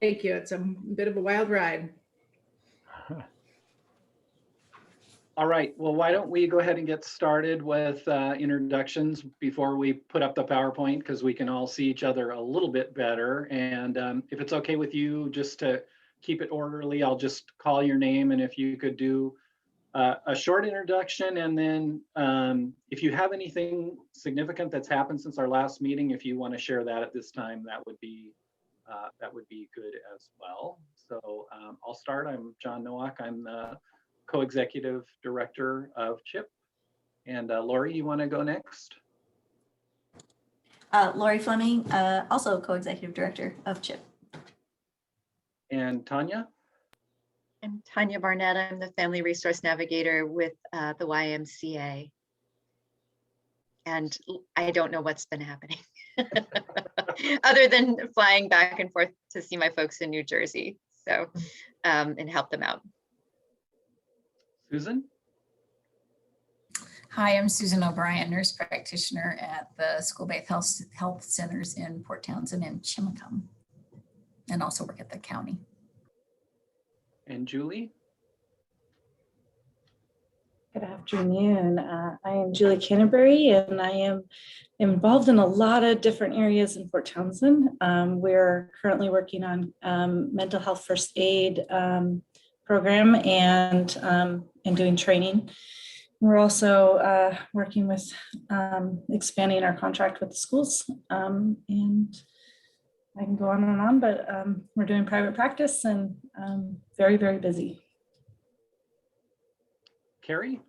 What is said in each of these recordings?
Thank you. It's a bit of a wild ride. All right, well, why don't we go ahead and get started with introductions before we put up the PowerPoint, because we can all see each other a little bit better. And if it's okay with you, just to keep it orderly, I'll just call your name, and if you could do a short introduction, and then if you have anything significant that's happened since our last meeting, if you want to share that at this time, that would be good as well. So I'll start. I'm John Nowak. I'm the co-executive director of CHIP. And Lori, you want to go next? Lori Fleming, also co-executive director of CHIP. And Tanya? I'm Tanya Barnett. I'm the family resource navigator with the YMCA. And I don't know what's been happening other than flying back and forth to see my folks in New Jersey. So, and help them out. Susan? Hi, I'm Susan O'Brien, nurse practitioner at the school-based health centers in Port Townsend and Chimacum, and also work at the county. And Julie? Good afternoon. I am Julie Canterbury, and I am involved in a lot of different areas in Port Townsend. We're currently working on mental health first aid program and doing training. We're also working with expanding our contract with the schools, and I can go on, but we're doing private practice and very, very busy. Carrie?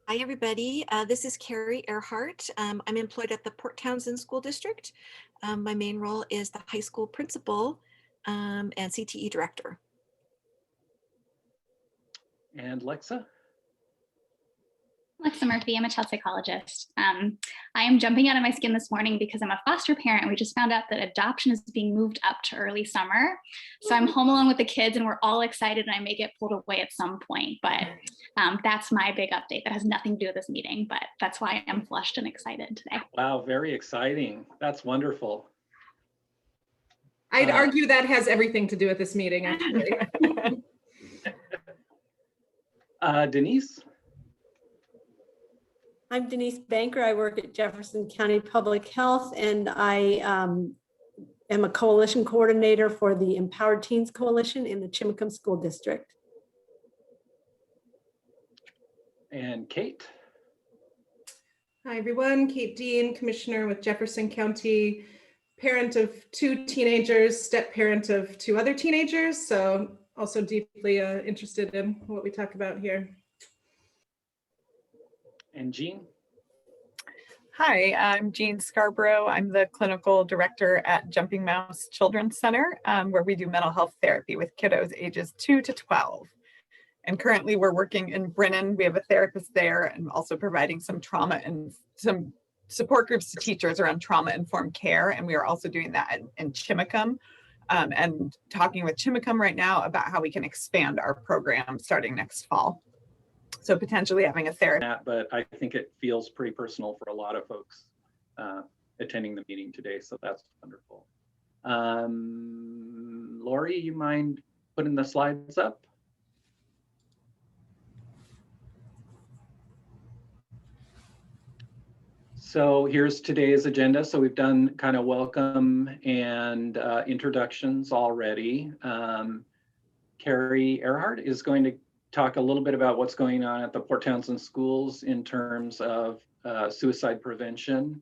Hi, everybody. This is Carrie Ehrhardt. I'm employed at the Port Townsend School District. My main role is the high school principal and CTE director. And Lexa? Lexa Murphy, I'm a child psychologist. I am jumping out of my skin this morning because I'm a foster parent and we just found out that adoption is being moved up to early summer. So I'm home alone with the kids and we're all excited and I may get pulled away at some point, but that's my big update. That has nothing to do with this meeting, but that's why I'm flushed and excited today. Wow, very exciting. That's wonderful. I'd argue that has everything to do with this meeting, actually. Denise? I'm Denise Banker. I work at Jefferson County Public Health, and I am a coalition coordinator for the Empowered Teens Coalition in the Chimacum School District. And Kate? Hi, everyone. Kate Dean, commissioner with Jefferson County, parent of 2 teenagers, step parent of 2 other teenagers. So also deeply interested in what we talk about here. And Jean? Hi, I'm Jean Scarborough. I'm the clinical director at Jumping Mouse Children's Center, where we do mental health therapy with kiddos ages 2 to 12. And currently we're working in Brennan. We have a therapist there and also providing some trauma and some support groups to teachers around trauma-informed care. And we are also doing that in Chimacum and talking with Chimacum right now about how we can expand our program starting next fall. So potentially having a therapist. But I think it feels pretty personal for a lot of folks attending the meeting today. So that's wonderful. Lori, you mind putting the slides up? So here's today's agenda. So we've done kind of welcome and introductions already. Carrie Ehrhardt is going to talk a little bit about what's going on at the Port Townsend schools in terms of suicide prevention.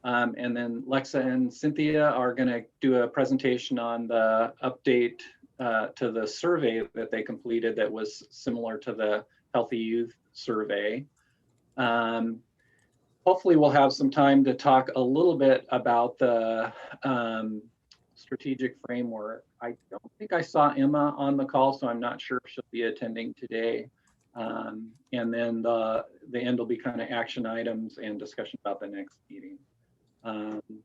And then Lexa and Cynthia are going to do a presentation on the update to the survey that they completed that was similar to the Healthy Youth survey. Hopefully we'll have some time to talk a little bit about the strategic framework. I don't think I saw Emma on the call, so I'm not sure if she'll be attending today. And then the end will be kind of action items and discussion about the next meeting.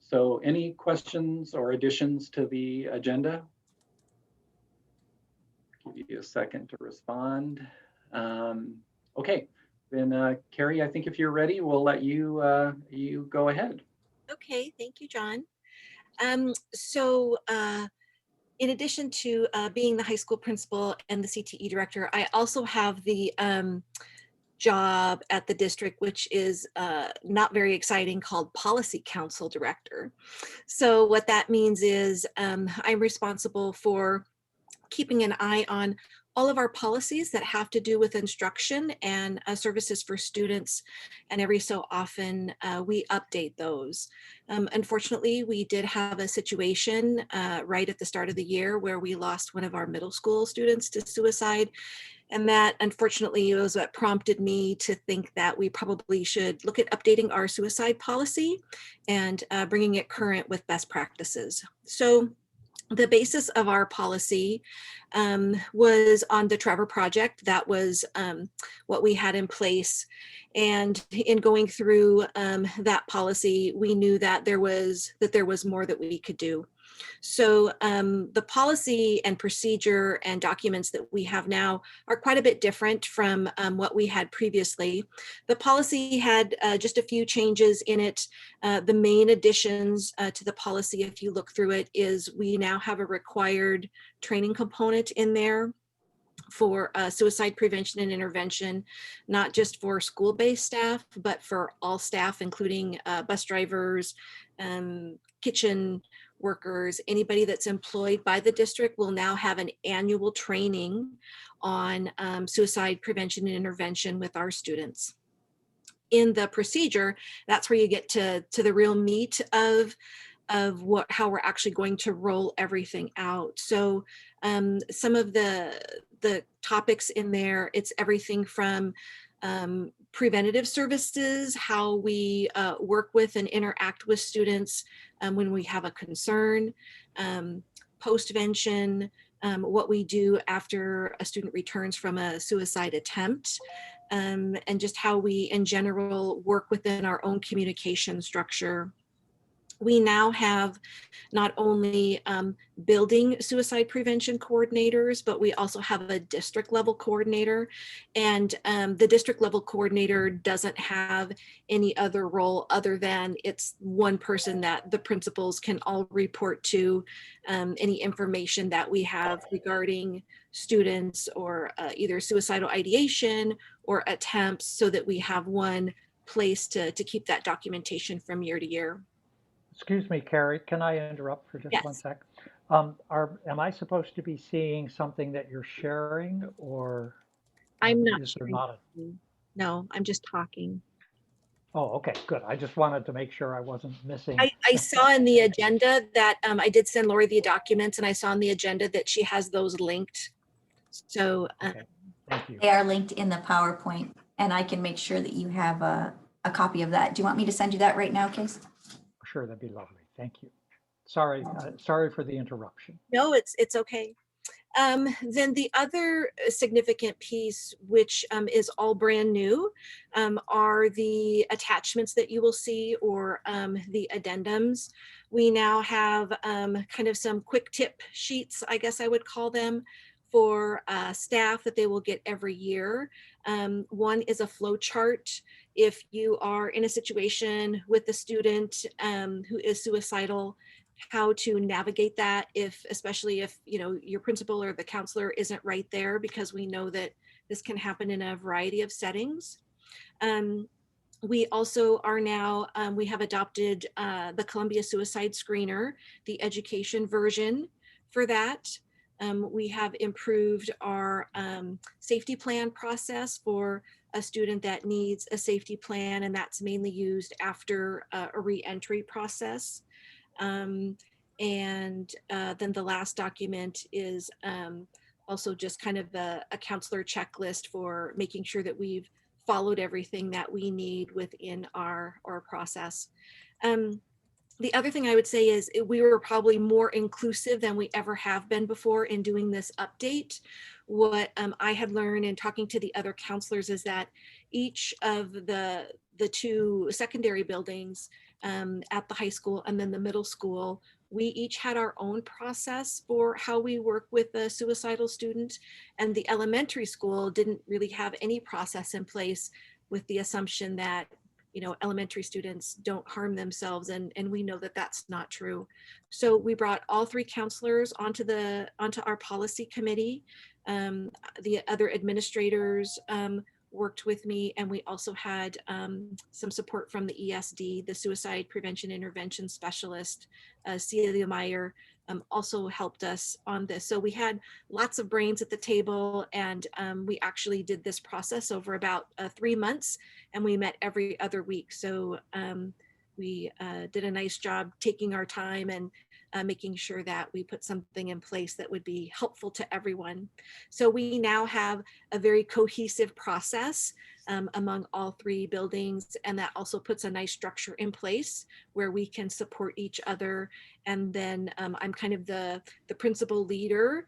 So any questions or additions to the agenda? Give you a second to respond. Okay, then Carrie, I think if you're ready, we'll let you you go ahead. Okay, thank you, John. in addition to being the high school principal and the CTE director, I also have the job at the district, which is not very exciting, called Policy Council Director. So what that means is I'm responsible for keeping an eye on all of our policies that have to do with instruction and services for students. And every so often we update those. Unfortunately, we did have a situation right at the start of the year where we lost one of our middle school students to suicide. And that, unfortunately, was what prompted me to think that we probably should look at updating our suicide policy and bringing it current with best practices. So the basis of our policy was on the Trevor Project. That was what we had in place. And in going through that policy, we knew that there was more that we could do. So the policy and procedure and documents that we have now are quite a bit different from what we had previously. The policy had just a few changes in it. The main additions to the policy, if you look through it, is we now have a required training component in there for suicide prevention and intervention, not just for school-based staff, but for all staff, including bus drivers, kitchen workers. Anybody that's employed by the district will now have an annual training on suicide prevention and intervention with our students. In the procedure, that's where you get to the real meat of how we're actually going to roll everything out. So some of the topics in there, it's everything from preventative services, how we work with and interact with students when we have a concern, postvention, what we do after a student returns from a suicide attempt, and just how we in general work within our own communication structure. We now have not only building suicide prevention coordinators, but we also have a district level coordinator. And the district level coordinator doesn't have any other role other than it's one person that the principals can all report to any information that we have regarding students or either suicidal ideation or attempts, so that we have one place to keep that documentation from year to year. Excuse me, Carrie, can I interrupt for just Yes. 1 sec? Am I supposed to be seeing something that you're sharing, or I'm not is there sharing. not No, I'm just talking. Oh, okay, good. I just wanted to make sure I wasn't missing. I saw in the agenda that I did send Lori the documents, and I saw on the agenda that she has those linked. So Okay, thank you. They are linked in the PowerPoint, and I can make sure that you have a copy of that. Do you want me to send you that right now, Case? Sure, that'd be lovely. Thank you. Sorry for the interruption. no, it's okay. Then the other significant piece, which is all brand new, are the attachments that you will see, or the addendums. We now have kind of some quick tip sheets, I guess I would call them, for staff that they will get every year. One is a flow chart. If you are in a situation with a student who is suicidal, how to navigate that, especially if your principal or the counselor isn't right there, because we know that this can happen in a variety of settings. We also are now, we have adopted the Columbia Suicide Screener, the education version for that. We have improved our safety plan process for a student that needs a safety plan, and that's mainly used after a re-entry process. And then the last document is also just kind of a counselor checklist for making sure that we've followed everything that we need within our process. The other thing I would say is we were probably more inclusive than we ever have been before in doing this update. What I had learned in talking to the other counselors is that each of the two secondary buildings at the high school and then the middle school, we each had our own process for how we work with a suicidal student. And the elementary school didn't really have any process in place, with the assumption that elementary students don't harm themselves, and we know that that's not true. So we brought all 3 counselors onto our policy committee. The other administrators worked with me, and we also had some support from the ESD, the Suicide Prevention Intervention Specialist, Celia Meyer, also helped us on this. So we had lots of brains at the table, and we actually did this process over about 3 months, and we met every other week. So we did a nice job taking our time and making sure that we put something in place that would be helpful to everyone. So we now have a very cohesive process among all 3 buildings, and that also puts a nice structure in place where we can support each other. And then I'm kind of the principal leader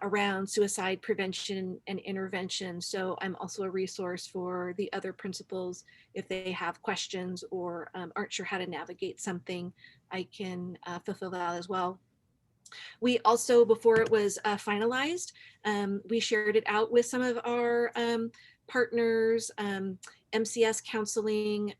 around suicide prevention and intervention. So I'm also a resource for the other principals if they have questions or aren't sure how to navigate something. I can fulfill that as well. We also, before it was finalized, we shared it out with some of our partners, MCS Counseling,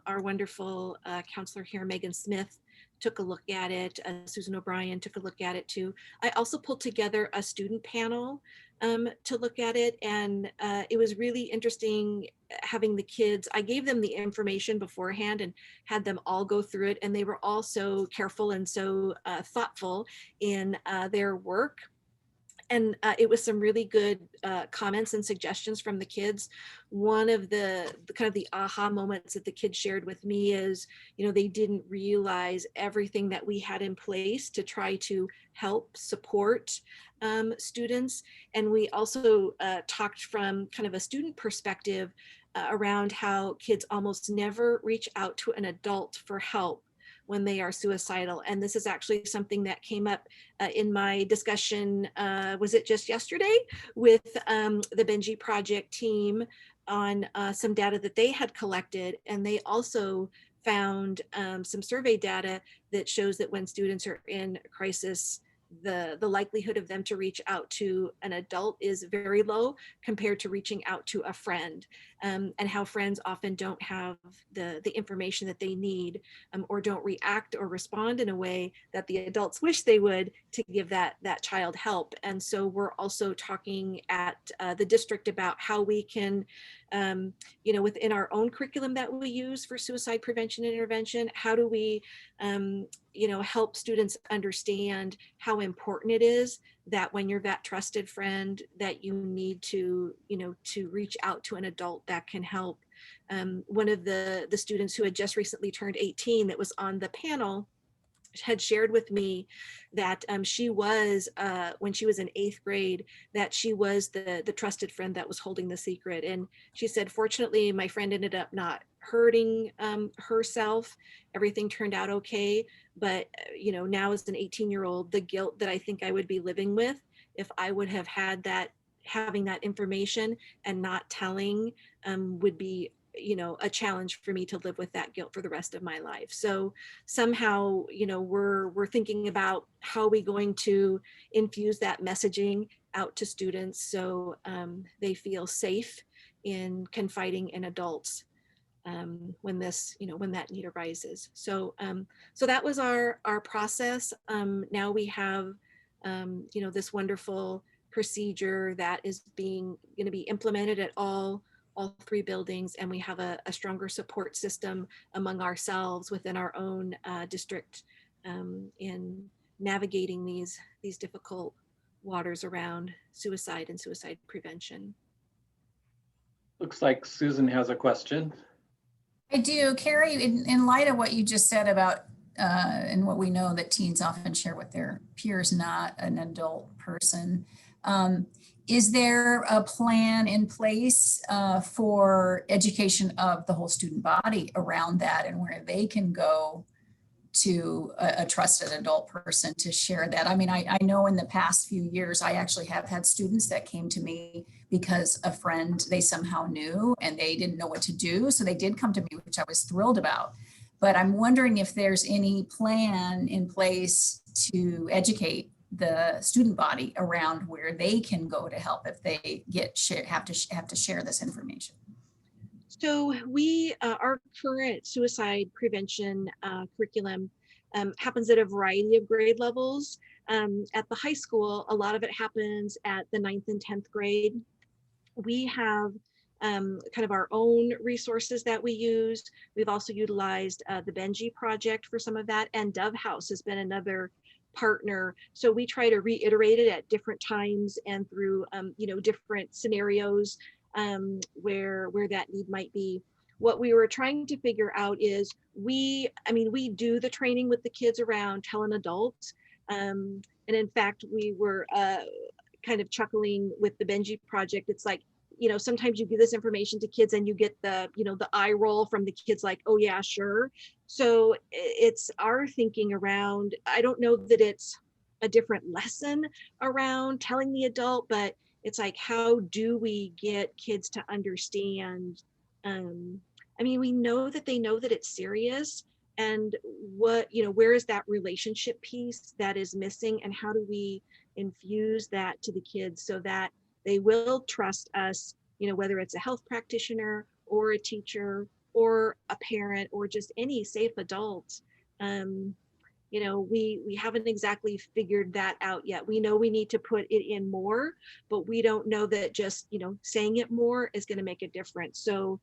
our wonderful counselor here, Megan Smith, took a look at it. Susan O'Brien took a look at it too. I also pulled together a student panel to look at it, and it was really interesting having the kids. I gave them the information beforehand and had them all go through it, and they were all so careful and so thoughtful in their work. And it was some really good comments and suggestions from the kids. One of the kind of the aha moments that the kids shared with me is, they didn't realize everything that we had in place to try to help support students. And we also talked from kind of a student perspective around how kids almost never reach out to an adult for help when they are suicidal. And this is actually something that came up in my discussion, was it just yesterday, with the Benji Project team on some data that they had collected. And they also found some survey data that shows that when students are in crisis, the likelihood of them to reach out to an adult is very low compared to reaching out to a friend, and how friends often don't have the information that they need, or don't react or respond in a way that the adults wish they would to give that child help. And so we're also talking at the district about how we can, within our own curriculum that we use for suicide prevention and intervention, how do we help students understand how important it is that when you're that trusted friend, that you need to reach out to an adult that can help. One of the students who had just recently turned 18 that was on the panel had shared with me that she was, when she was in 8th grade, that she was the trusted friend that was holding the secret. And she said, fortunately, my friend ended up not hurting herself. Everything turned out okay. But, now as an 18-year-old, the guilt that I think I would be living with if I would have had having that information and not telling would be a challenge for me to live with that guilt for the rest of my life. So somehow, we're thinking about how are we going to infuse that messaging out to students so they feel safe in confiding in adults when that need arises. So that was our process. Now we have this wonderful procedure that is going to be implemented at all 3 buildings, and we have a stronger support system among ourselves within our own district in navigating these difficult waters around suicide and suicide prevention. Looks like Susan has a question. I do. Carrie, in light of what you just said about and what we know that teens often share with their peers, not an adult person, is there a plan in place for education of the whole student body around that, and where they can go to a trusted adult person to share that? I mean, I know in the past few years, I actually have had students that came to me because a friend they somehow knew and they didn't know what to do. So they did come to me, which I was thrilled about. But I'm wondering if there's any plan in place to educate the student body around where they can go to help if they have to share this information. So we, our current suicide prevention curriculum happens at a variety of grade levels. At the high school, a lot of it happens at the 9th and 10th grade. We have kind of our own resources that we use. We've also utilized the Benji project for some of that, and Dove House has been another partner. So we try to reiterate it at different times and through you know, different scenarios where that need might be. What we were trying to figure out is we do the training with the kids around tell an adult. And in fact, we were kind of chuckling with the Benji project. It's like, you know, sometimes you give this information to kids and you get the, you know, the eye roll from the kids like, oh yeah, sure. So it's our thinking around, I don't know that it's a different lesson around telling the adult, but it's like, how do we get kids to understand? I mean, we know that they know that it's serious, and what, you know, where is that relationship piece that is missing, and how do we infuse that to the kids so that they will trust us, you know, whether it's a health practitioner or a teacher or a parent or just any safe adult. You know, we haven't exactly figured that out yet. We know we need to put it in more, but we don't know that just, you know, saying it more is going to make a difference. So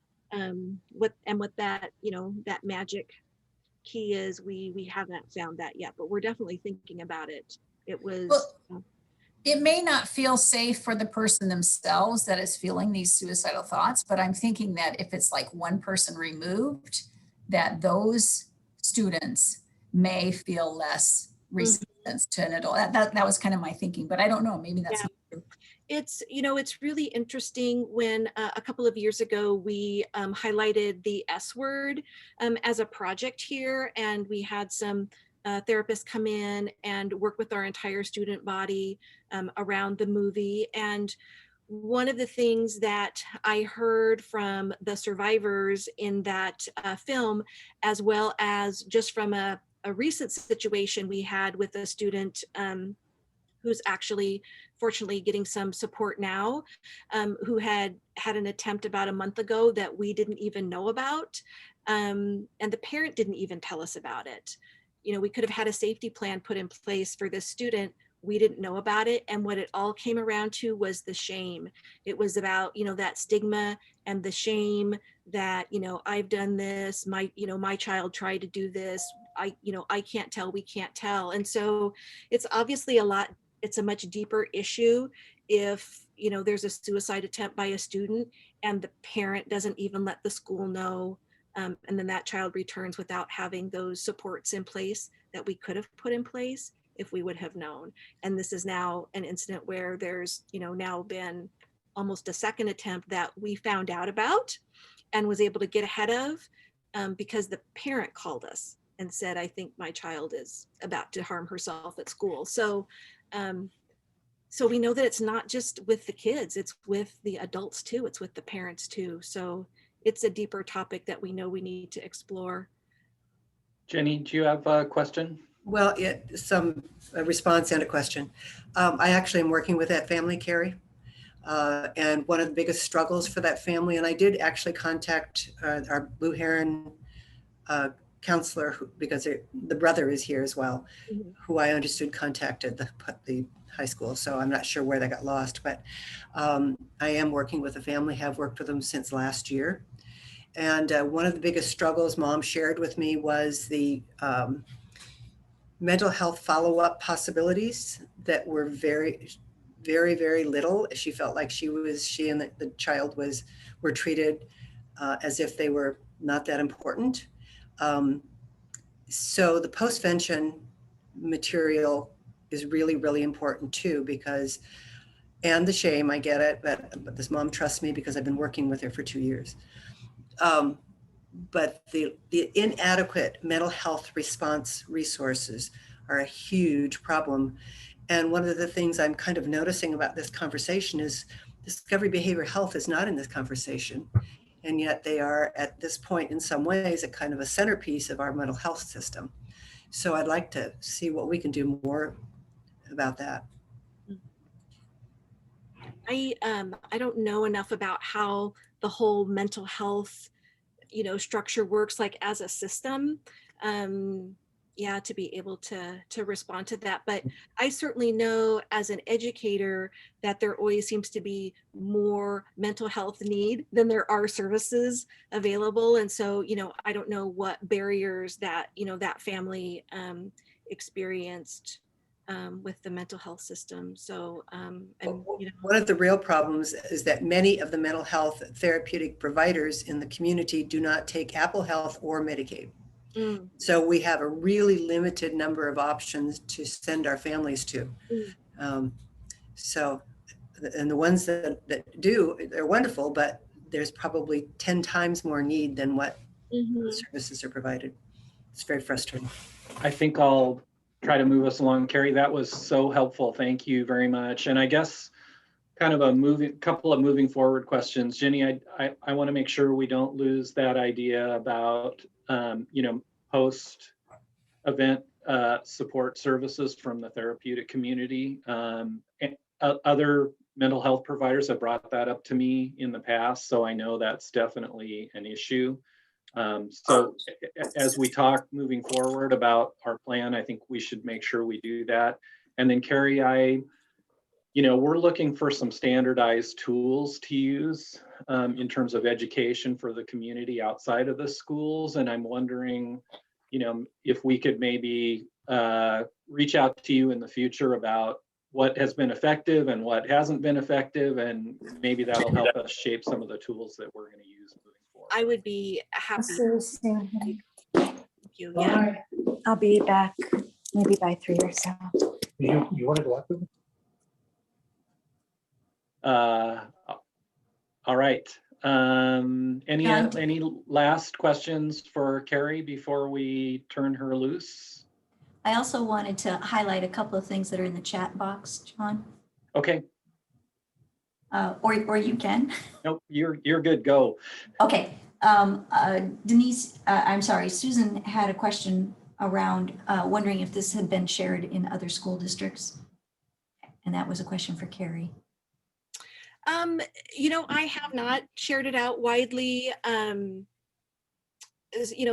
what that, you know, that magic key is, we haven't found that yet, but we're definitely thinking about it. It was Well, it may not feel safe for the person themselves that is feeling these suicidal thoughts, but I'm thinking that if it's like one person removed, that those students may feel less resistance to an adult. That was kind of my thinking, but I don't know, maybe that's yeah. not true. It's, you know, it's really interesting when a couple of years ago, we highlighted the S word as a project here, and we had some therapists come in and work with our entire student body around the movie. And one of the things that I heard from the survivors in that film, as well as just from a recent situation we had with a student who's actually fortunately getting some support now, who had an attempt about a month ago that we didn't even know about. And the parent didn't even tell us about it. You know, we could have had a safety plan put in place for this student. We didn't know about it. And what it all came around to was the shame. It was about, you know, that stigma and the shame that, you know, I've done this, my child tried to do this. I can't tell, we can't tell. And so it's obviously it's a much deeper issue if, you know, there's a suicide attempt by a student and the parent doesn't even let the school know. And then that child returns without having those supports in place that we could have put in place if we would have known. And this is now an incident where there's, you know, now been almost a second attempt that we found out about and was able to get ahead of because the parent called us and said, I think my child is about to harm herself at school. So so we know that it's not just with the kids, it's with the adults too, it's with the parents too. So it's a deeper topic that we know we need to explore. Jenny, do you have a question? Well, a response and a question. I actually am working with that family, Carrie. And one of the biggest struggles for that family, and I did actually contact our Blue Heron counselor, because the brother is here as well, who I understood contacted the high school. So I'm not sure where that got lost, but I am working with the family, have worked with them since last year. And one of the biggest struggles Mom shared with me was the mental health follow-up possibilities that were very, very, very little. She felt like she and the child were treated as if they were not that important. So the postvention material is really, really important too, because, and the shame, I get it, but this mom trusts me because I've been working with her for 2 years. But the inadequate mental health response resources are a huge problem. And one of the things I'm kind of noticing about this conversation is discovery behavioral health is not in this conversation. And yet they are at this point in some ways a kind of a centerpiece of our mental health system. So I'd like to see what we can do more about that. I don't know enough about how the whole mental health structure works like as a system. Yeah, to be able to respond to that. But I certainly know as an educator that there always seems to be more mental health need than there are services available. And so, I don't know what barriers that, that family experienced with the mental health system. So, one of the real problems is that many of the mental health therapeutic providers in the community do not take Apple Health or Medicaid. So we have a really limited number of options to send our families to. And the ones that do, they're wonderful, but there's probably 10 times more need than what services are provided. It's very frustrating. I think I'll try to move us along. Carrie, that was so helpful. Thank you very much. And I guess kind of a couple of moving forward questions. Jenny, I want to make sure we don't lose that idea about, post-event support services from the therapeutic community. And other mental health providers have brought that up to me in the past, so I know that's definitely an issue. So as we talk moving forward about our plan, I think we should make sure we do that. And then Carrie, we're looking for some standardized tools to use in terms of education for the community outside of the schools. And I'm wondering, if we could maybe reach out to you in the future about what has been effective and what hasn't been effective, and maybe that'll help us shape some of the tools that we're going to use moving forward. I would be happy. Thank you. Yeah. I'll be back maybe by 3 or so. You want to go up with me? All right. Any last questions for Carrie before we turn her loose? I also wanted to highlight a couple of things that are in the chat box, John. Okay. Or you can. Nope, you're good. Go. Okay. Susan had a question around wondering if this had been shared in other school districts. And that was a question for Carrie. I have not shared it out widely.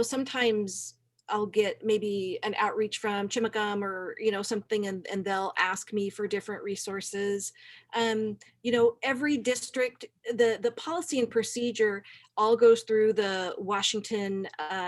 Sometimes I'll get maybe an outreach from Chimicum or, something, and they'll ask me for different resources. Every district, the policy and procedure all goes through the Washington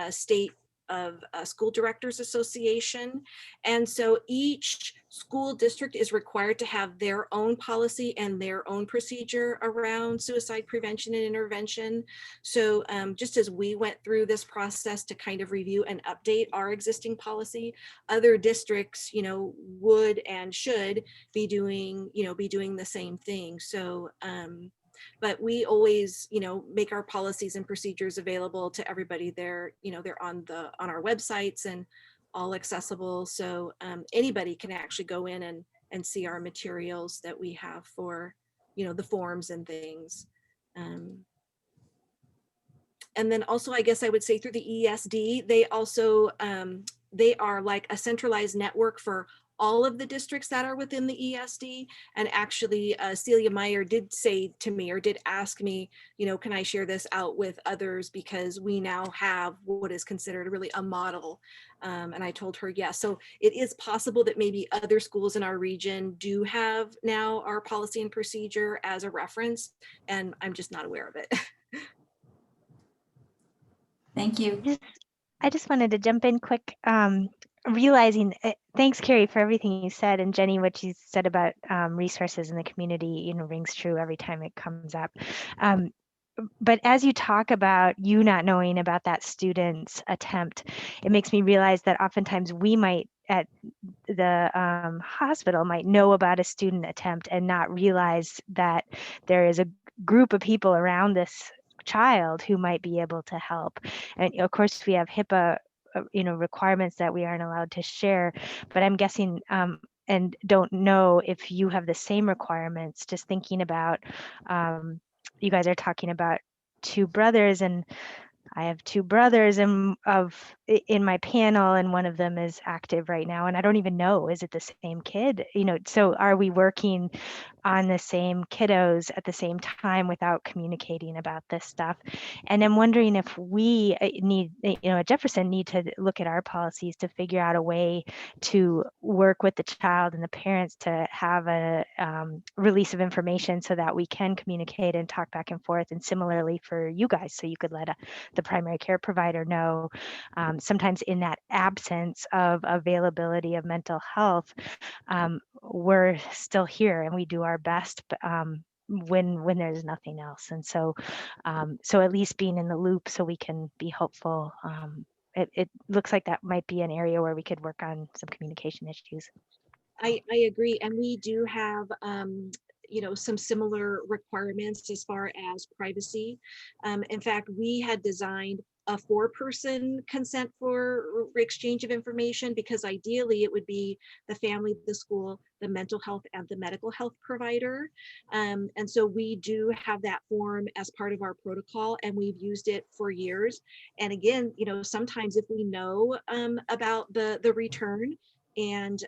State of School Directors Association. And so each school district is required to have their own policy and their own procedure around suicide prevention and intervention. So just as we went through this process to kind of review and update our existing policy, other districts, would and should be doing the same thing. So but we always, make our policies and procedures available to everybody. They're on our websites and all accessible. So anybody can actually go in and see our materials that we have for, the forms and things. And then also, I guess I would say through the ESD, they also, they are like a centralized network for all of the districts that are within the ESD. And actually, Celia Meyer did say to me, or did ask me, can I share this out with others, because we now have what is considered really a model. And I told her, yes. So it is possible that maybe other schools in our region do have now our policy and procedure as a reference, and I'm just not aware of it. Thank you. I just wanted to jump in quick, realizing, thanks, Carrie, for everything you said, and Jenny, what you said about resources in the community, rings true every time it comes up. But as you talk about you not knowing about that student's attempt, it makes me realize that oftentimes we might at the hospital might know about a student attempt and not realize that there is a group of people around this child who might be able to help. And of course we have HIPAA requirements that we aren't allowed to share, but I'm guessing and don't know if you have the same requirements. Just thinking about you guys are talking about 2 brothers, and I have 2 brothers in my panel, and one of them is active right now, and I don't even know, is it the same kid? So are we working on the same kiddos at the same time without communicating about this stuff. And I'm wondering if we need, at Jefferson, need to look at our policies to figure out a way to work with the child and the parents to have a release of information so that we can communicate and talk back and forth. And similarly for you guys, so you could let the primary care provider know. Sometimes in that absence of availability of mental health, we're still here and we do our best when there's nothing else. And so at least being in the loop so we can be hopeful. It looks like that might be an area where we could work on some communication issues. I agree. And we do have, some similar requirements as far as privacy. In fact, we had designed a 4-person consent for exchange of information, because ideally it would be the family, the school, the mental health, and the medical health provider. And so we do have that form as part of our protocol, and we've used it for years. And again, sometimes if we know about the return, and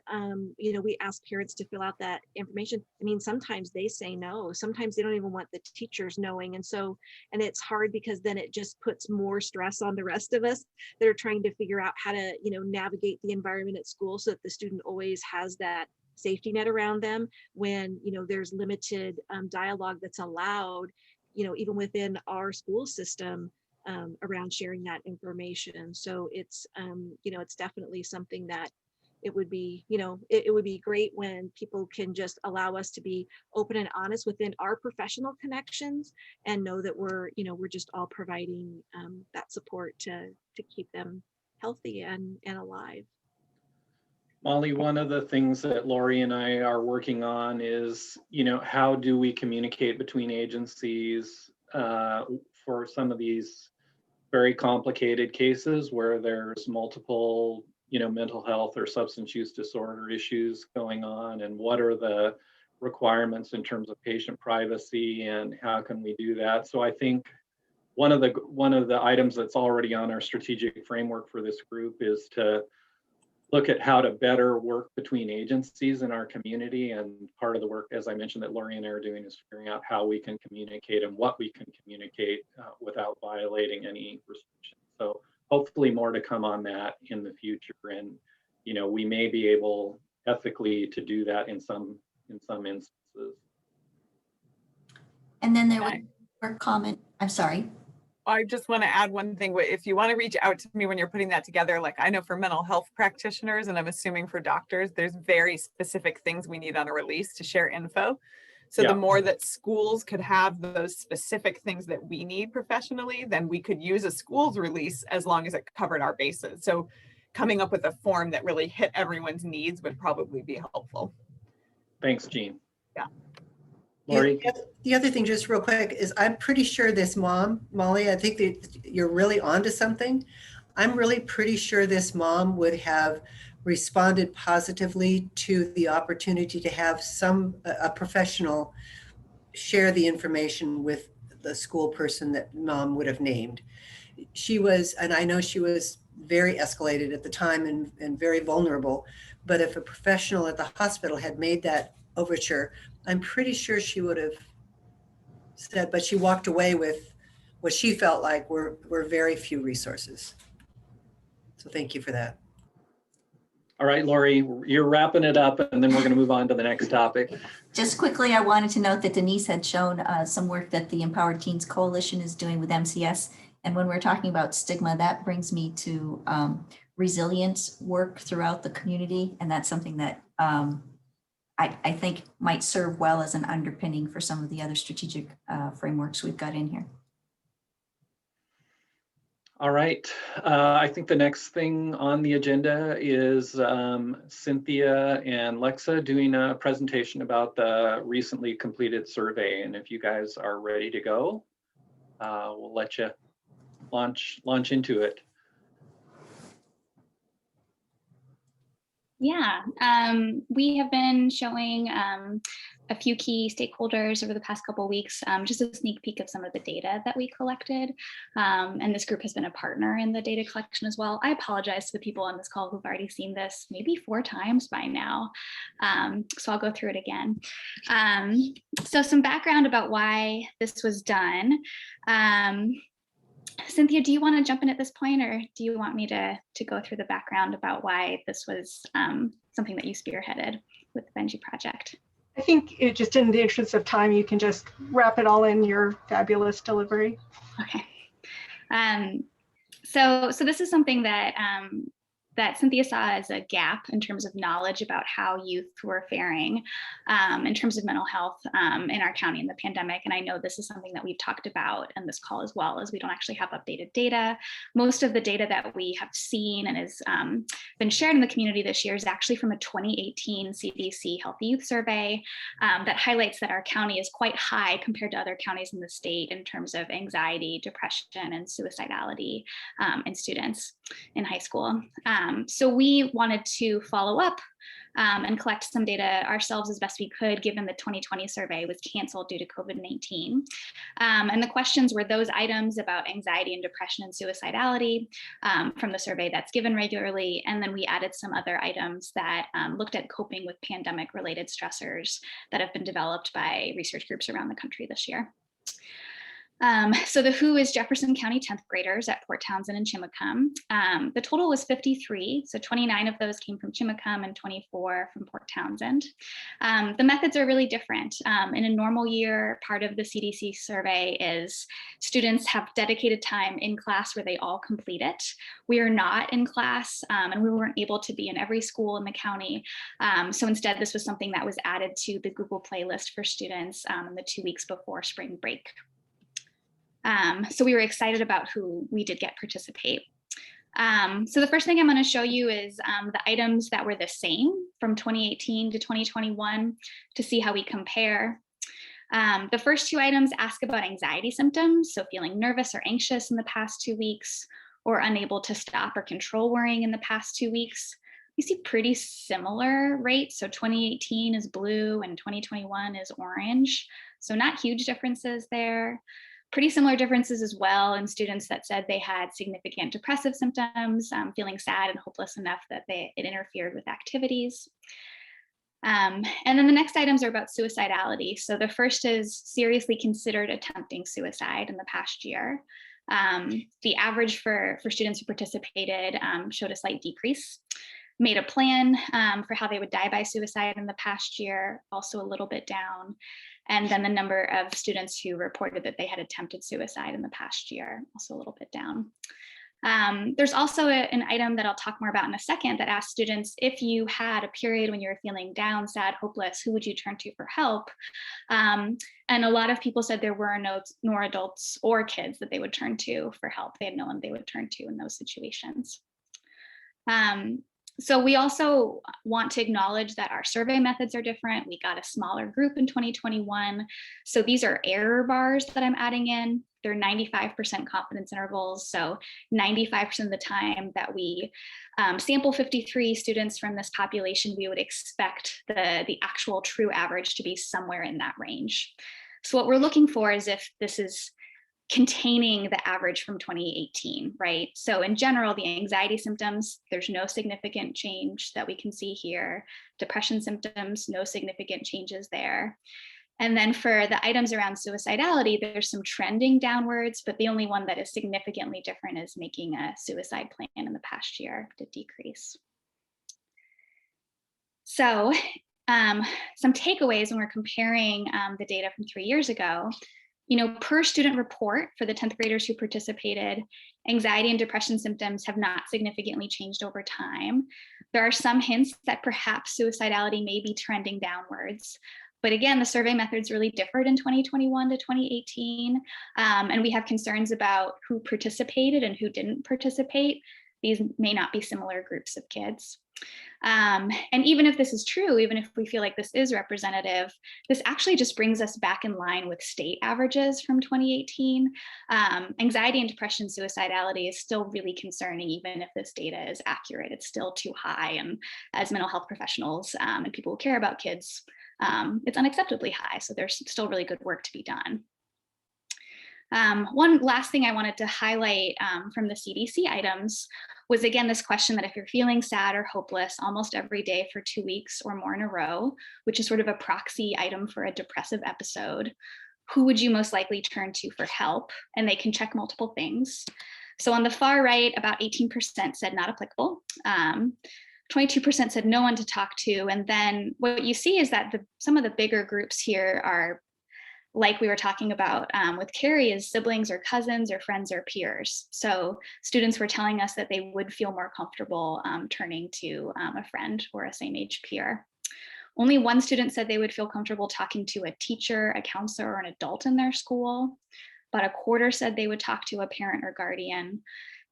we ask parents to fill out that information. I mean, sometimes they say no, sometimes they don't even want the teachers knowing. And it's hard, because then it just puts more stress on the rest of us that are trying to figure out how to, navigate the environment at school so that the student always has that safety net around them when, there's limited dialogue that's allowed, even within our school system around sharing that information. So it's, it's definitely something that it would be, it would be great when people can just allow us to be open and honest within our professional connections and know that we're just all providing that support to keep them healthy and alive. Molly, one of the things that Lori and I are working on is, how do we communicate between agencies for some of these very complicated cases where there's multiple mental health or substance use disorder issues going on, and what are the requirements in terms of patient privacy and how can we do that? So I think one of the items that's already on our strategic framework for this group is to look at how to better work between agencies in our community. And part of the work, as I mentioned, that Lori and I are doing is figuring out how we can communicate and what we can communicate without violating any restrictions. So hopefully more to come on that in the future. And, we may be able ethically to do that in some instances. And then there was a comment. I'm sorry. I just want to add one thing. If you want to reach out to me when you're putting that together, like I know for mental health practitioners, and I'm assuming for doctors, there's very specific things we need on a release to share info. So the more that schools could have those specific things that we need professionally, then we could use a school's release as long as it covered our bases. So coming up with a form that really hit everyone's needs would probably be helpful. Thanks, Jean. Yeah. Lori? The other thing, just real quick, is I'm pretty sure this mom, Molly, I think that you're really onto something. I'm really pretty sure this mom would have responded positively to the opportunity to have a professional share the information with the school person that mom would have named. She was, and I know she was very escalated at the time and very vulnerable, but if a professional at the hospital had made that overture, I'm pretty sure she would have said, but she walked away with what she felt like were very few resources. So thank you for that. All right, Lori, you're wrapping it up, and then we're going to move on to the next topic. Just quickly, I wanted to note that Denise had shown some work that the Empowered Teens Coalition is doing with MCS. And when we're talking about stigma, that brings me to resilience work throughout the community. And that's something that I think might serve well as an underpinning for some of the other strategic frameworks we've got in here. All right, I think the next thing on the agenda is Cynthia and Lexa doing a presentation about the recently completed survey. And if you guys are ready to go, we'll let you launch into it. Yeah, we have been showing a few key stakeholders over the past couple of weeks, just a sneak peek of some of the data that we collected. And this group has been a partner in the data collection as well. I apologize to the people on this call who've already seen this maybe 4 times by now. So I'll go through it again. So some background about why this was done. Cynthia, do you want to jump in at this point, or do you want me to go through the background about why this was something that you spearheaded with the Benji project? I think it just in the interest of time, you can just wrap it all in your fabulous delivery. Okay. So this is something that that Cynthia saw as a gap in terms of knowledge about how youth were faring in terms of mental health in our county in the pandemic. And I know this is something that we've talked about in this call as well, as we don't actually have updated data. Most of the data that we have seen and has been shared in the community this year is actually from a 2018 CDC Healthy Youth Survey that highlights that our county is quite high compared to other counties in the state in terms of anxiety, depression, and suicidality in students in high school. So we wanted to follow up and collect some data ourselves as best we could, given the 2020 survey was canceled due to COVID-19. And the questions were those items about anxiety and depression and suicidality from the survey that's given regularly. And then we added some other items that looked at coping with pandemic-related stressors that have been developed by research groups around the country this year. So the WHO is Jefferson County 10th graders at Port Townsend and Chimacum. The total was 53, so 29 of those came from Chimacum and 24 from Port Townsend. The methods are really different. In a normal year, part of the CDC survey is students have dedicated time in class where they all complete it. We are not in class and we weren't able to be in every school in the county. So instead, this was something that was added to the Google playlist for students in the 2 weeks before spring break. So we were excited about who we did get participate. So the first thing I'm going to show you is the items that were the same from 2018 to 2021 to see how we compare. The first 2 items ask about anxiety symptoms, so feeling nervous or anxious in the past 2 weeks, or unable to stop or control worrying in the past 2 weeks. You see pretty similar rates. So 2018 is blue and 2021 is orange. So not huge differences there. Pretty similar differences as well in students that said they had significant depressive symptoms, feeling sad and hopeless enough that it interfered with activities. And then the next items are about suicidality. So the first is seriously considered attempting suicide in the past year. The average for students who participated showed a slight decrease. Made a plan for how they would die by suicide in the past year, also a little bit down. And then the number of students who reported that they had attempted suicide in the past year, also a little bit down. There's also an item that I'll talk more about in a second that asks students, if you had a period when you were feeling down, sad, hopeless, who would you turn to for help? And a lot of people said there were no adults or kids that they would turn to for help. They had no one they would turn to in those situations. So we also want to acknowledge that our survey methods are different. We got a smaller group in 2021. So these are error bars that I'm adding in. They're 95% confidence intervals. So 95% of the time that we sample 53 students from this population, we would expect the actual true average to be somewhere in that range. So what we're looking for is if this is containing the average from 2018, right? So in general, the anxiety symptoms, there's no significant change that we can see here. Depression symptoms, no significant changes there. And then for the items around suicidality, there's some trending downwards, but the only one that is significantly different is making a suicide plan in the past year to decrease. So some takeaways when we're comparing the data from 3 years ago. Per student report for the 10th graders who participated, anxiety and depression symptoms have not significantly changed over time. There are some hints that perhaps suicidality may be trending downwards. But again, the survey methods really differed in 2021 to 2018. And we have concerns about who participated and who didn't participate. These may not be similar groups of kids. And even if this is true, even if we feel like this is representative, this actually just brings us back in line with state averages from 2018. Anxiety and depression suicidality is still really concerning, even if this data is accurate. It's still too high. And as mental health professionals and people who care about kids, it's unacceptably high. So there's still really good work to be done. One last thing I wanted to highlight from the CDC items was, again, this question that if you're feeling sad or hopeless almost every day for 2 weeks or more in a row, which is sort of a proxy item for a depressive episode, who would you most likely turn to for help? And they can check multiple things. So on the far right, about 18% said not applicable. 22% said no one to talk to. And then what you see is that some of the bigger groups here are, like we were talking about with Carrie, is siblings or cousins or friends or peers. So students were telling us that they would feel more comfortable turning to a friend or a same age peer. Only one student said they would feel comfortable talking to a teacher, a counselor, or an adult in their school. About a quarter said they would talk to a parent or guardian.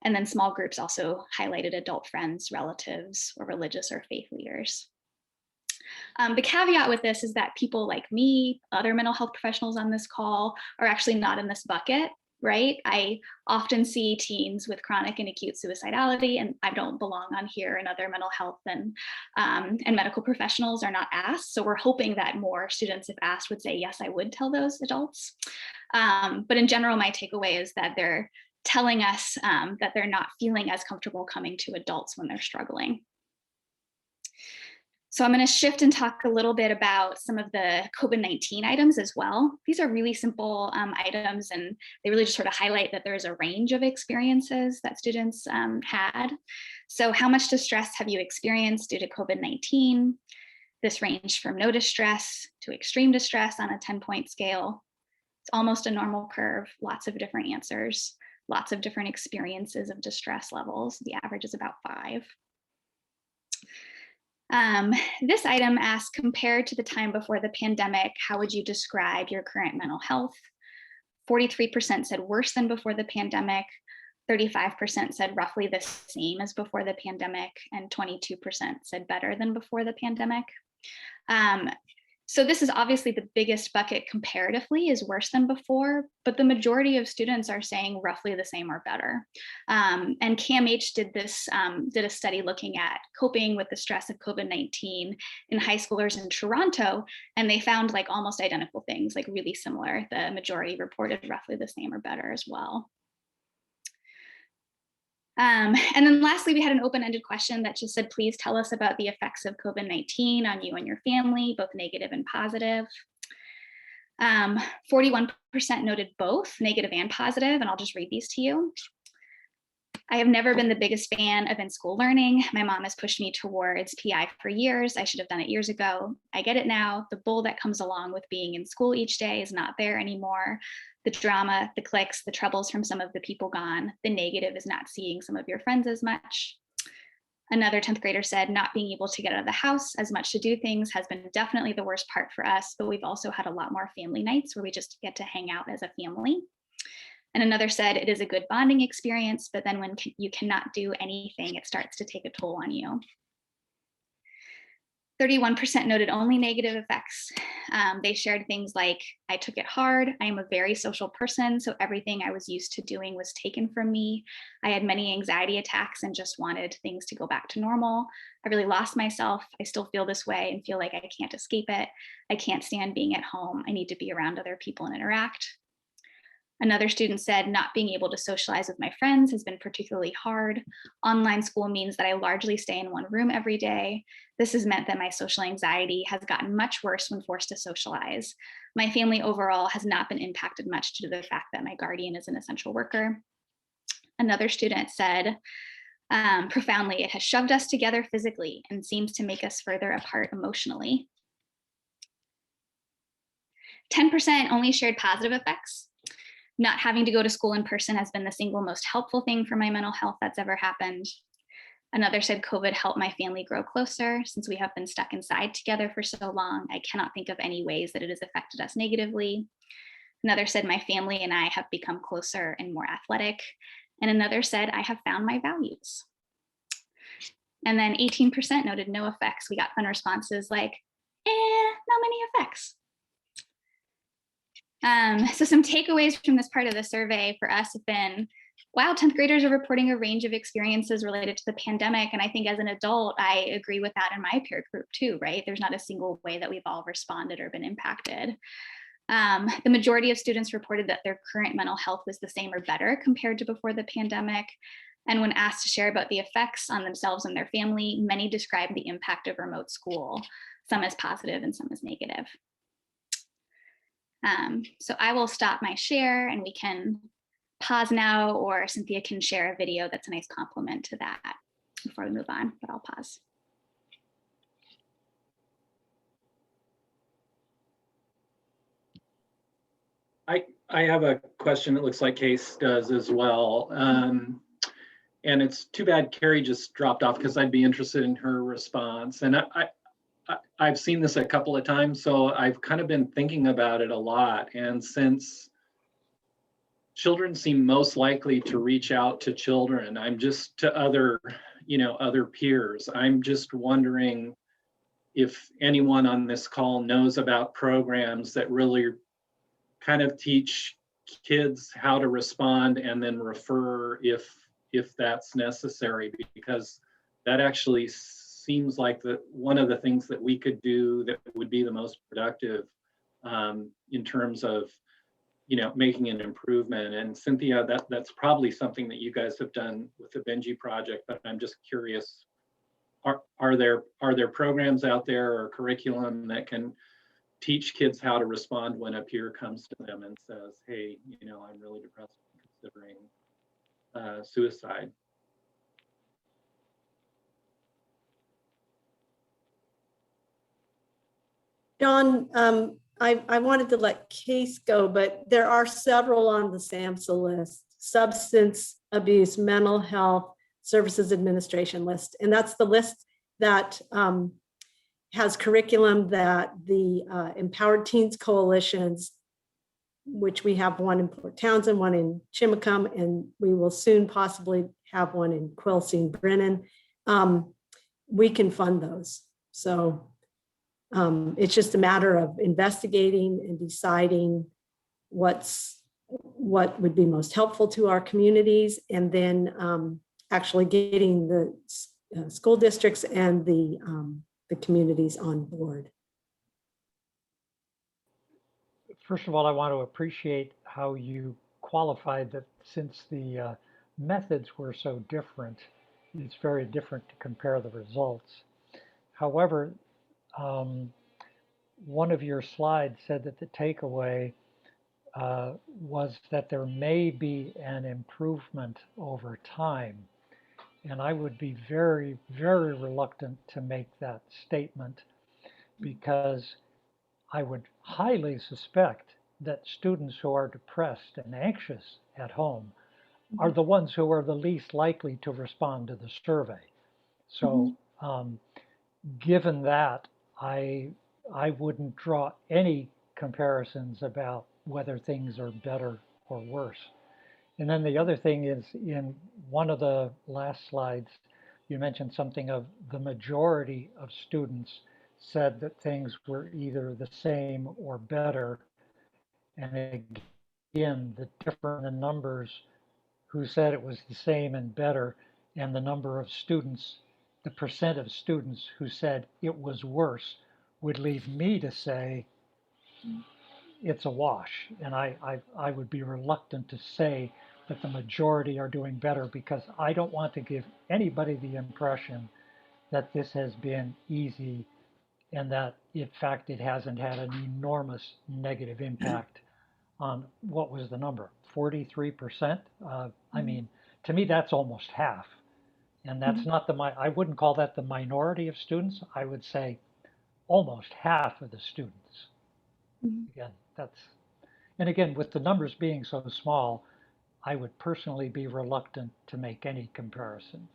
And then small groups also highlighted adult friends, relatives, or religious or faith leaders. The caveat with this is that people like me, other mental health professionals on this call, are actually not in this bucket, right? I often see teens with chronic and acute suicidality, and I don't belong on here, and other mental health and medical professionals are not asked. So we're hoping that more students, if asked, would say, yes, I would tell those adults. But in general, my takeaway is that they're telling us that they're not feeling as comfortable coming to adults when they're struggling. So I'm going to shift and talk a little bit about some of the COVID-19 items as well. These are really simple items, and they really just sort of highlight that there's a range of experiences that students had. So how much distress have you experienced due to COVID-19? This ranged from no distress to extreme distress on a 10-point scale. It's almost a normal curve, lots of different answers, lots of different experiences of distress levels. The average is about 5. This item asks, compared to the time before the pandemic, how would you describe your current mental health? 43% said worse than before the pandemic, 35% said roughly the same as before the pandemic, and 22% said better than before the pandemic. So this is obviously the biggest bucket comparatively, is worse than before, but the majority of students are saying roughly the same or better. And CAMH did a study looking at coping with the stress of COVID-19 in high schoolers in Toronto, and they found like almost identical things, like really similar. The majority reported roughly the same or better as well. And then lastly, we had an open-ended question that just said, please tell us about the effects of COVID-19 on you and your family, both negative and positive. 41% noted both negative and positive, and I'll just read these to you. I have never been the biggest fan of in-school learning. My mom has pushed me towards PI for years. I should have done it years ago. I get it now. The bull that comes along with being in school each day is not there anymore. The drama, the cliques, the troubles from some of the people gone. The negative is not seeing some of your friends as much. Another 10th grader said, not being able to get out of the house as much to do things has been definitely the worst part for us, but we've also had a lot more family nights where we just get to hang out as a family. And another said, it is a good bonding experience, but then when you cannot do anything, it starts to take a toll on you. 31% noted only negative effects. They shared things like, I took it hard. I am a very social person, so everything I was used to doing was taken from me. I had many anxiety attacks and just wanted things to go back to normal. I really lost myself. I still feel this way and feel like I can't escape it. I can't stand being at home. I need to be around other people and interact. Another student said, not being able to socialize with my friends has been particularly hard. Online school means that I largely stay in one room every day. This has meant that my social anxiety has gotten much worse when forced to socialize. My family overall has not been impacted much due to the fact that my guardian is an essential worker. Another student said, profoundly, it has shoved us together physically and seems to make us further apart emotionally. 10% only shared positive effects. Not having to go to school in person has been the single most helpful thing for my mental health that's ever happened. Another said COVID helped my family grow closer. Since we have been stuck inside together for so long, I cannot think of any ways that it has affected us negatively. Another said my family and I have become closer and more athletic. And another said I have found my values. And then 18% noted no effects. We got fun responses like, not many effects. So some takeaways from this part of the survey for us have been, wow, 10th graders are reporting a range of experiences related to the pandemic. And I think as an adult, I agree with that in my peer group too, right? There's not a single way that we've all responded or been impacted. The majority of students reported that their current mental health was the same or better compared to before the pandemic. And when asked to share about the effects on themselves and their family, many described the impact of remote school, some as positive and some as negative. So I will stop my share and we can pause now, or Cynthia can share a video that's a nice complement to that before we move on, but I'll pause. I have a question. It looks like Case does as well. And it's too bad Carrie just dropped off because I'd be interested in her response. And I've seen this a couple of times, so I've kind of been thinking about it a lot. And since children seem most likely to reach out to children, I'm just to other peers. I'm just wondering if anyone on this call knows about programs that really kind of teach kids how to respond and then refer if that's necessary, because that actually seems like one of the things that we could do that would be the most productive in terms of making an improvement. And Cynthia, that's probably something that you guys have done with the Benji project, but I'm just curious, are there programs out there or curriculum that can teach kids how to respond when a peer comes to them and says, hey, I'm really depressed and considering suicide? John, I wanted to let Case go, but there are several on the SAMHSA list: Substance Abuse, Mental Health Services Administration list. And that's the list that has curriculum that the Empowered Teens Coalitions, which we have one in Port Townsend, one in Chimacum, and we will soon possibly have one in Quilcene, Brennan. We can fund those. So it's just a matter of investigating and deciding what would be most helpful to our communities, and then actually getting the school districts and the communities on board. First of all, I want to appreciate how you qualified that since the methods were so different, it's very different to compare the results. However, one of your slides said that the takeaway was that there may be an improvement over time. And I would be very, very reluctant to make that statement, because I would highly suspect that students who are depressed and anxious at home are the ones who are the least likely to respond to the survey. So given that, I wouldn't draw any comparisons about whether things are better or worse. And then the other thing is, in one of the last slides, you mentioned something of the majority of students said that things were either the same or better. And again, the difference in numbers who said it was the same and better, and the number of students, the percent of students who said it was worse, would leave me to say it's a wash. And I would be reluctant to say that the majority are doing better, because I don't want to give anybody the impression that this has been easy and that in fact it hasn't had an enormous negative impact on, what was the number, 43%? I mean, to me, that's almost half. And that's not I wouldn't call that the minority of students. I would say almost half of the students. Again, and again, with the numbers being so small, I would personally be reluctant to make any comparisons.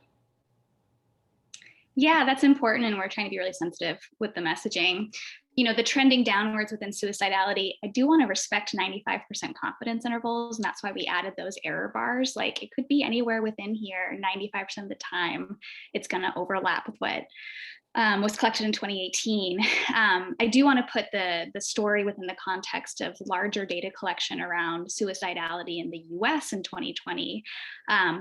Yeah, that's important. And we're trying to be really sensitive with the messaging. You know, the trending downwards within suicidality, I do want to respect 95% confidence intervals. And that's why we added those error bars. Like it could be anywhere within here, 95% of the time, it's going to overlap with what was collected in 2018. I do want to put the story within the context of larger data collection around suicidality in the US in 2020.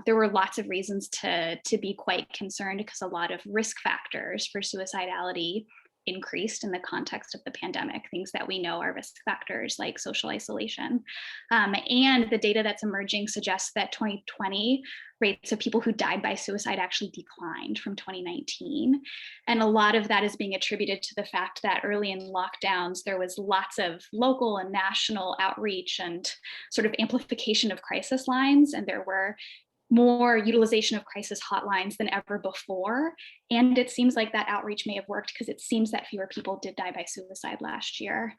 There were lots of reasons to be quite concerned because a lot of risk factors for suicidality increased in the context of the pandemic, things that we know are risk factors like social isolation. And the data that's emerging suggests that 2020 rates of people who died by suicide actually declined from 2019. And a lot of that is being attributed to the fact that early in lockdowns, there was lots of local and national outreach and sort of amplification of crisis lines. And there were more utilization of crisis hotlines than ever before. And it seems like that outreach may have worked because it seems that fewer people did die by suicide last year.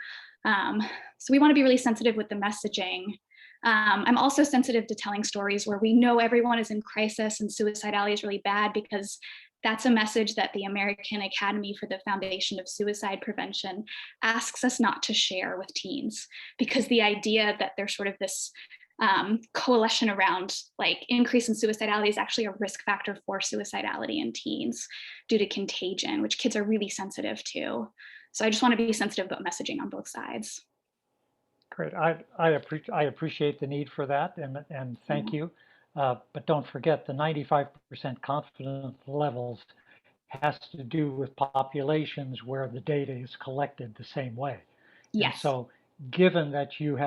So we want to be really sensitive with the messaging. I'm also sensitive to telling stories where we know everyone is in crisis and suicidality is really bad, because that's a message that the American Academy for the Foundation of Suicide Prevention asks us not to share with teens, because the idea that there's sort of this coalition around like increase in suicidality is actually a risk factor for suicidality in teens due to contagion, which kids are really sensitive to. So I just want to be sensitive about messaging on both sides. Great. I appreciate the need for that, and thank you. But don't forget the 95% confidence levels has to do with populations where the data is collected the same way. Yes. And so given that you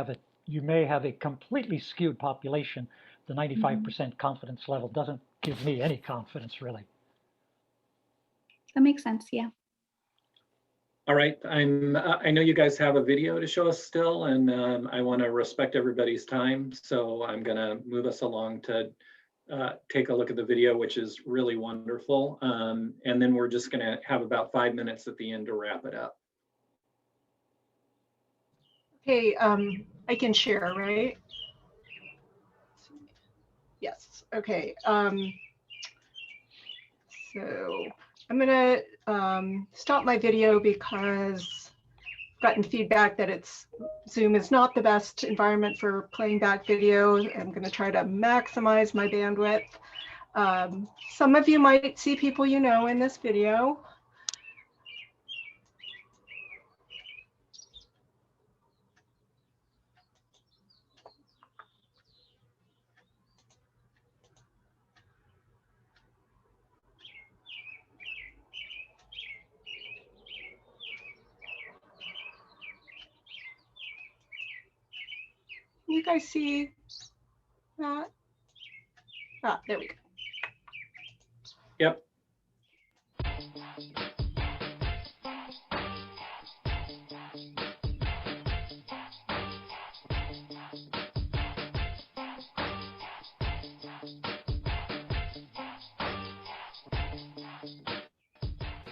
may have a completely skewed population, the 95% confidence level doesn't give me any confidence, really. That makes sense, yeah. All right, I know you guys have a video to show us still, and I want to respect everybody's time, so I'm going to move us along to take a look at the video, which is really wonderful, and then we're just going to have about 5 minutes at the end to wrap it up. Okay, I can share, right? Yes, okay. So I'm gonna stop my video because I've gotten feedback that Zoom is not the best environment for playing back video. I'm gonna try to maximize my bandwidth. Some of you might see people you know in this video. You guys see that? Ah, there we go. Yep.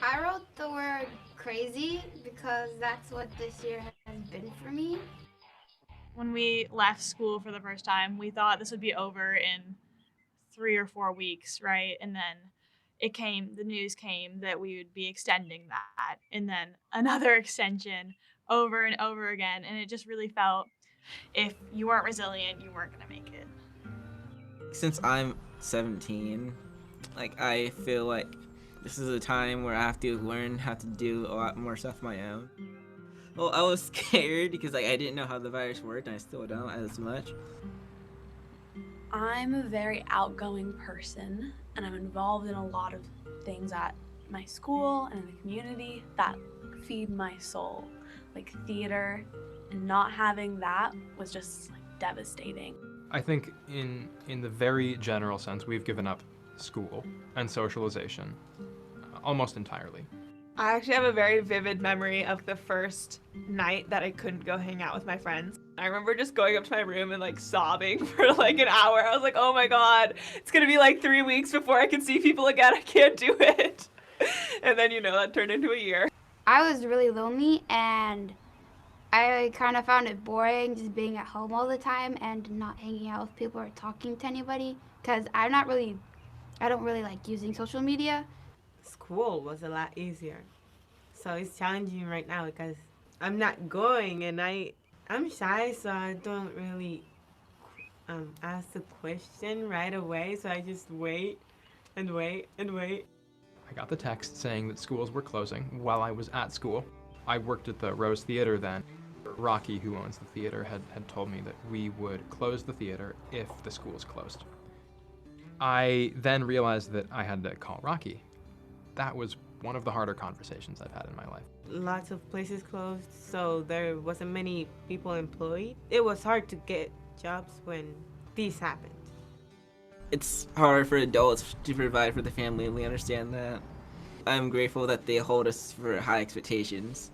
I wrote the word crazy because that's what this year has been for me. When we left school for the first time, we thought this would be over in 3 or 4 weeks, right? And then the news came that we would be extending that, and then another extension over and over again. And it just really felt, if you weren't resilient, you weren't gonna make it. Since I'm 17, I feel like this is a time where I have to learn how to do a lot more stuff of my own. Well, I was scared because I didn't know how the virus worked, and I still don't as much. I'm a very outgoing person, and I'm involved in a lot of things at my school and in the community that feed my soul, like theater, and not having that was just devastating. I think in the very general sense, we've given up school and socialization almost entirely. I actually have a very vivid memory of the first night that I couldn't go hang out with my friends. I remember just going up to my room and sobbing for an hour. I was like, oh my God, it's gonna be 3 weeks before I can see people again. I can't do it. And then, that turned into a year. I was really lonely and I kind of found it boring just being at home all the time and not hanging out with people or talking to anybody, because I don't really like using social media. school was a lot easier. So it's challenging right now because I'm not going and I'm shy, so I don't really ask the question right away. So I just wait and wait and wait. I got the text saying that schools were closing while I was at school. I worked at the Rose Theater then. Rocky, who owns the theater, had told me that we would close the theater if the schools closed. I then realized that I had to call Rocky. That was one of the harder conversations I've had in my life. Lots of places closed, so there wasn't many people employed. It was hard to get jobs when this happened. It's hard for adults to provide for the family, and we understand that. I'm grateful that they hold us for high expectations,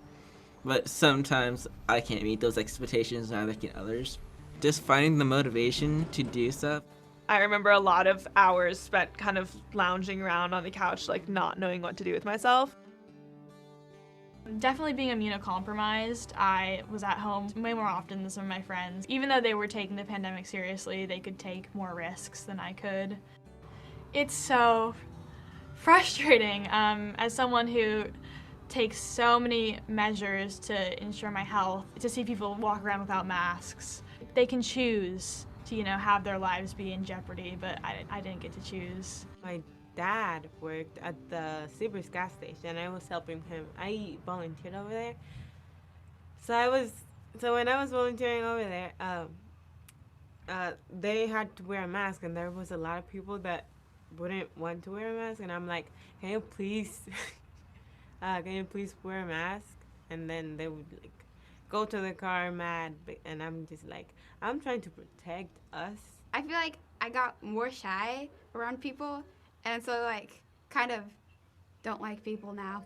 but sometimes I can't meet those expectations, neither can others. Just finding the motivation to do stuff. I remember a lot of hours spent kind of lounging around on the couch, like not knowing what to do with myself. Definitely being immunocompromised. I was at home way more often than some of my friends. Even though they were taking the pandemic seriously, they could take more risks than I could. It's so frustrating as someone who takes so many measures to ensure my health, to see people walk around without masks. They can choose to, have their lives be in jeopardy, but I didn't get to choose. My dad worked at the Seabreeze gas station. I was helping him. I volunteered over there. So when I was volunteering over there, they had to wear a mask, and there was a lot of people that wouldn't want to wear a mask, and I'm like, can you please wear a mask? And then they would go to the car mad, and I'm just like, I'm trying to protect us. I feel like I got more shy around people, and so kind of don't like people now.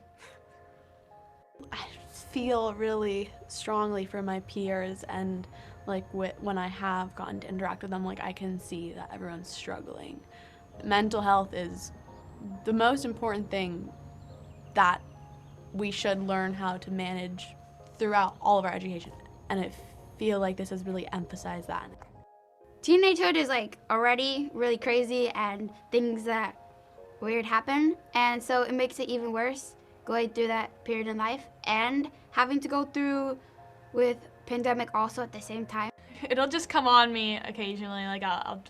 I feel really strongly for my peers, and when I have gotten to interact with them, I can see that everyone's struggling. Mental health is the most important thing that we should learn how to manage throughout all of our education, and I feel like this has really emphasized that. Teenagehood is already really crazy, and things that weird happen, and so it makes it even worse going through that period in life and having to go through with pandemic also at the same time. It'll just come on me occasionally.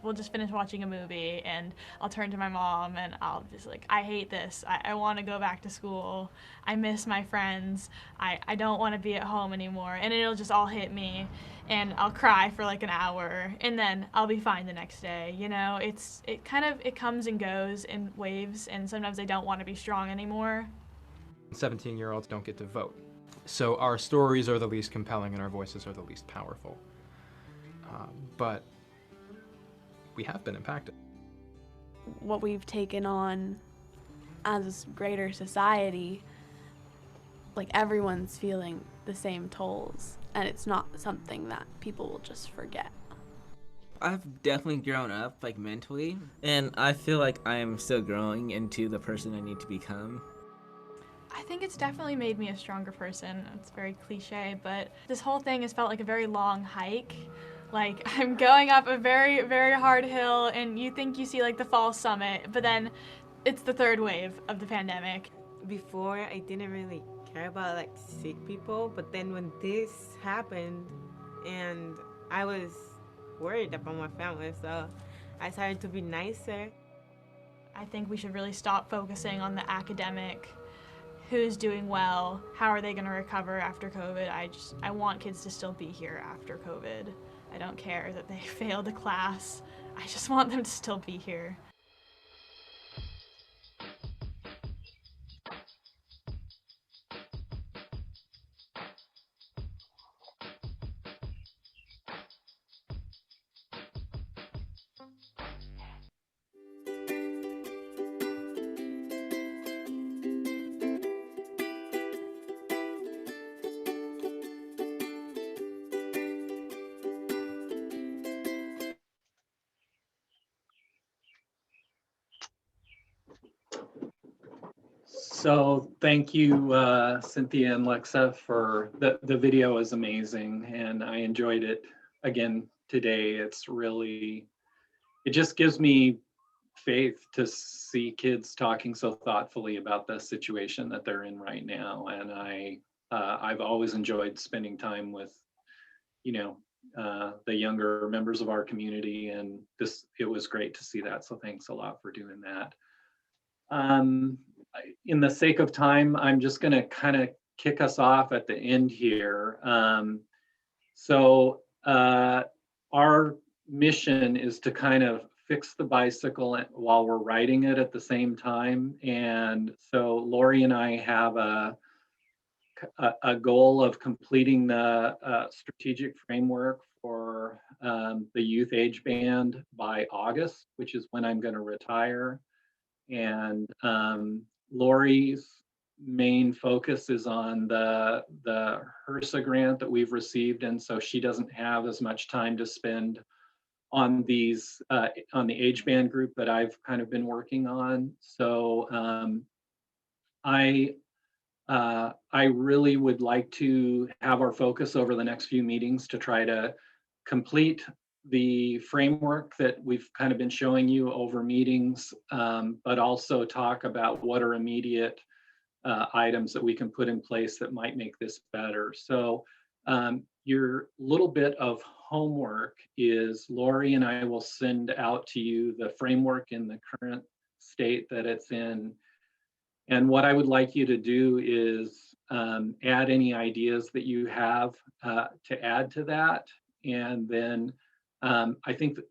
We'll just finish watching a movie and I'll turn to my mom and I'll just I hate this. I want to go back to school. I miss my friends. I don't want to be at home anymore. And it'll just all hit me and I'll cry for an hour and then I'll be fine the next day. It comes and goes in waves, and sometimes I don't want to be strong anymore. 17-year-olds don't get to vote. So our stories are the least compelling and our voices are the least powerful. But we have been impacted. What we've taken on as greater society, everyone's feeling the same tolls, and it's not something that people will just forget. I've definitely grown up, mentally, and I feel like I am still growing into the person I need to become. I think it's definitely made me a stronger person. It's very cliche, but this whole thing has felt like a very long hike. I'm going up a very, very hard hill, and you think you see the fall summit, but then it's the third wave of the pandemic. Before, I didn't really care about sick people, but then when this happened, and I was worried about my family, so I started to be nicer. I think we should really stop focusing on the academic. Who's doing well? How are they going to recover after COVID? I want kids to still be here after COVID. I don't care that they failed a class. I just want them to still be here. So thank you, Cynthia and Lexa, for the video is amazing, and I enjoyed it again today. It just gives me faith to see kids talking so thoughtfully about the situation that they're in right now. And I've always enjoyed spending time with, the younger members of our community, and it was great to see that. So thanks a lot for doing that. In the sake of time, I'm just going to kind of kick us off at the end here. Our mission is to kind of fix the bicycle while we're riding it at the same time. And so Lori and I have a goal of completing the strategic framework for the youth age band by August, which is when I'm going to retire. And Lori's main focus is on the HRSA grant that we've received, and so she doesn't have as much time to spend on these on the age band group that I've kind of been working on. So I really would like to have our focus over the next few meetings to try to complete the framework that we've kind of been showing you over meetings, but also talk about what are immediate items that we can put in place that might make this better. So your little bit of homework is Lori and I will send out to you the framework in the current state that it's in. And what I would like you to do is add any ideas that you have to add to that. And then I think that,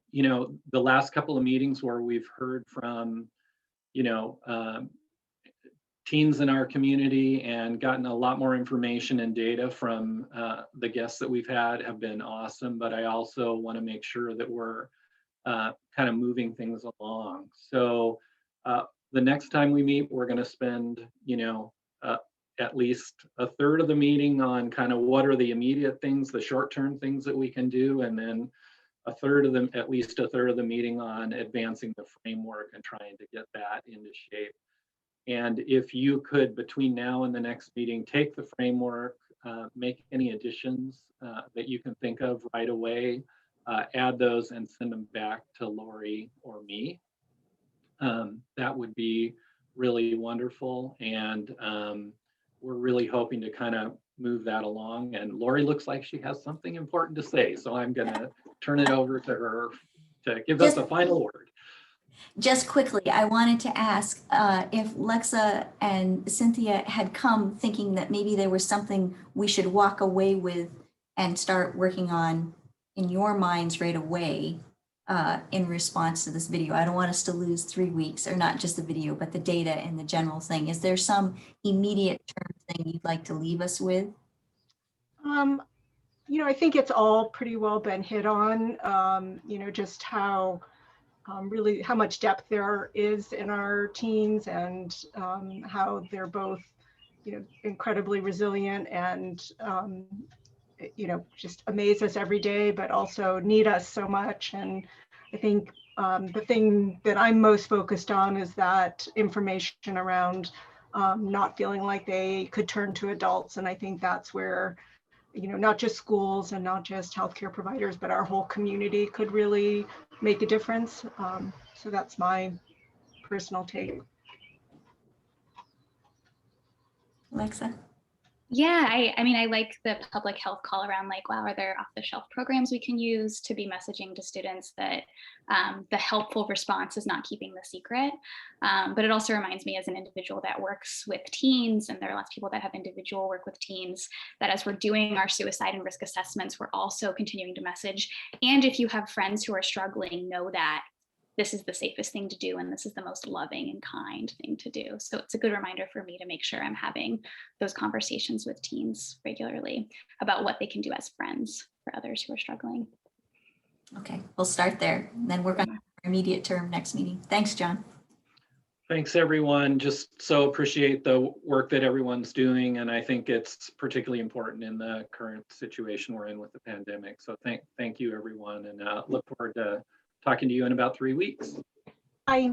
the last couple of meetings where we've heard from, teens in our community and gotten a lot more information and data from the guests that we've had have been awesome. But I also want to make sure that we're kind of moving things along. So the next time we meet, we're going to spend, at least a third of the meeting on kind of what are the immediate things, the short-term things that we can do, and then at least a third of the meeting on advancing the framework and trying to get that into shape. And if you could, between now and the next meeting, take the framework, make any additions that you can think of right away, add those and send them back to Lori or me. That would be really wonderful. And we're really hoping to kind of move that along. And Lori looks like she has something important to say. So I'm going to turn it over to her to give us a final word. Just quickly, I wanted to ask if Lexa and Cynthia had come thinking that maybe there was something we should walk away with and start working on in your minds right away in response to this video. I don't want us to lose 3 weeks, or not just the video, but the data and the general thing. Is there some immediate term thing you'd like to leave us with? I think it's all pretty well been hit on, just how really how much depth there is in our teens, and how they're both, incredibly resilient and, just amaze us every day, but also need us so much. And I think the thing that I'm most focused on is that information around not feeling like they could turn to adults. And I think that's where, not just schools and not just healthcare providers, but our whole community could really make a difference. So that's my personal take. Lexa? Yeah, I like the public health call around, like, wow, are there off-the-shelf programs we can use to be messaging to students that the helpful response is not keeping the secret. But it also reminds me, as an individual that works with teens, and there are lots of people that have individual work with teens, that as we're doing our suicide and risk assessments, we're also continuing to message. And if you have friends who are struggling, know that this is the safest thing to do, and this is the most loving and kind thing to do. So it's a good reminder for me to make sure I'm having those conversations with teens regularly about what they can do as friends for others who are struggling. Okay, we'll start there, and then work on our immediate term next meeting. Thanks, John. Thanks, everyone. Just so appreciate the work that everyone's doing, and I think it's particularly important in the current situation we're in with the pandemic. So thank you, everyone, and look forward to talking to you in about 3 weeks. Bye.